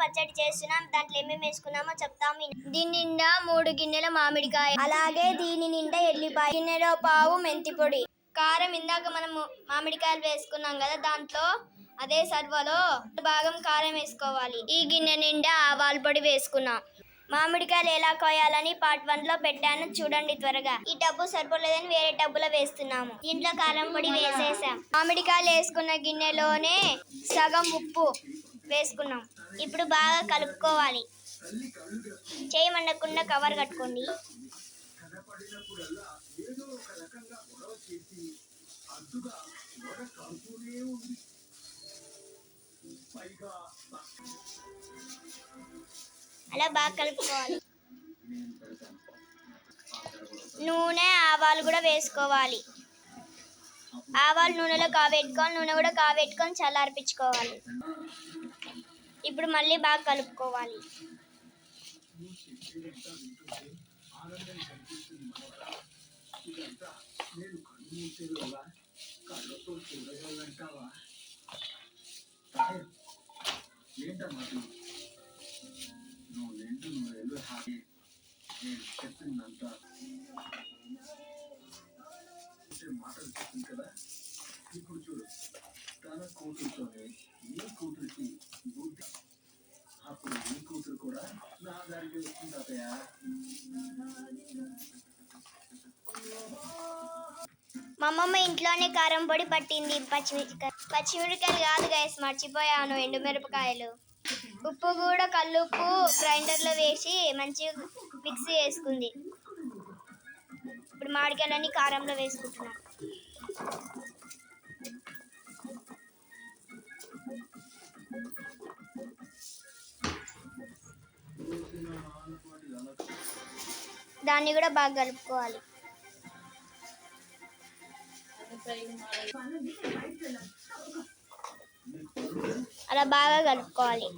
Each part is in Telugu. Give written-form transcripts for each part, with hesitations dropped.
పచ్చడి చేస్తున్నాం. దాంట్లో ఏమేమి వేసుకున్నామో చెప్తాము. దీని నిండా 3 గిన్నెల మామిడికాయ, అలాగే దీని నిండా ఎల్లిపాయ, గిన్నెలో పావు మెంతి పొడి, కారం. ఇందాక మనము మామిడికాయలు వేసుకున్నాం కదా, దాంట్లో అదే సర్వలో భాగం కారం వేసుకోవాలి. ఈ గిన్నె నిండా ఆవాల పొడి వేసుకున్నాం. మామిడికాయలు ఎలా కోయాలని పార్ట్ 1 లో పెట్టాను, చూడండి త్వరగా. ఈ డబ్బు సరిపోలేదని వేరే డబ్బులో వేస్తున్నాము. దీంట్లో కారం పొడి వేసేసాం. మామిడికాయలు వేసుకున్న గిన్నెలోనే సగం ఉప్పు వేసుకున్నాం. ఇప్పుడు బాగా కలుపుకోవాలి. చేయి మండకుండా కవర్ కట్టుకోండి. అలా బాగా కలుపుకోవాలి. నూనె, ఆవాలు కూడా వేసుకోవాలి. ఆవాలు నూనెలో కాగబెట్టుకోవాలి. నూనె కూడా కాగబెట్టుకొని చల్లార్పించుకోవాలి. ఇప్పుడు మళ్ళీ బాగా కలుపుకోవాలి. ఇప్పుడు చూడు, తన కూతురుతోనే నీ కూతురికి బుద్ధి, అప్పుడు నీ కూతురు కూడా నా దారికి వస్తుందయ్యా. మా అమ్మమ్మ ఇంట్లోనే కారం పొడి పట్టింది. పచ్చిమిరపకాయలు కాదు గైస్, మర్చిపోయాను, ఎండుమిరపకాయలు. ఉప్పు కూడా కల్లుప్పు గ్రైండర్లో వేసి మంచిగా మిక్సీ వేసుకుంది. ఇప్పుడు మామిడికాయలన్నీ కారంలో వేసుకుంటున్నాం. దాన్ని కూడా బాగా కలుపుకోవాలి. అలా బాగా కలుపుకోవాలి.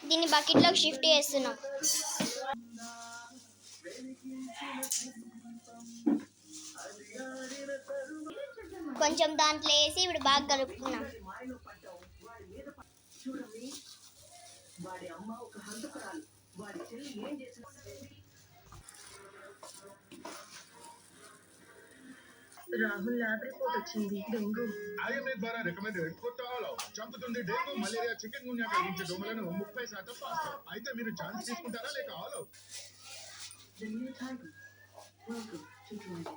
దీన్ని బకెట్లోకి షిఫ్ట్ చేస్తున్నాం. కొంచెం దాంట్లో వేసి ఇప్పుడు బాగా కలుపుకున్నాం. రాహుల్ ల్యాబ్ రిపోర్ట్ వచ్చింది. డెంగ్యూ. IMA ద్వారా రికమెండెడ్ కొత్త ఆల్ అవుట్ చంపుతుంది. డెంగ్యూ, మలేరియా, చికెన్ గున్యా కలిగించే దోమలను 30% ఫాస్ట్. అయితే మీరు ఛాన్స్ తీసుకుంటారా లేక all out? The new title. Welcome to Jordan.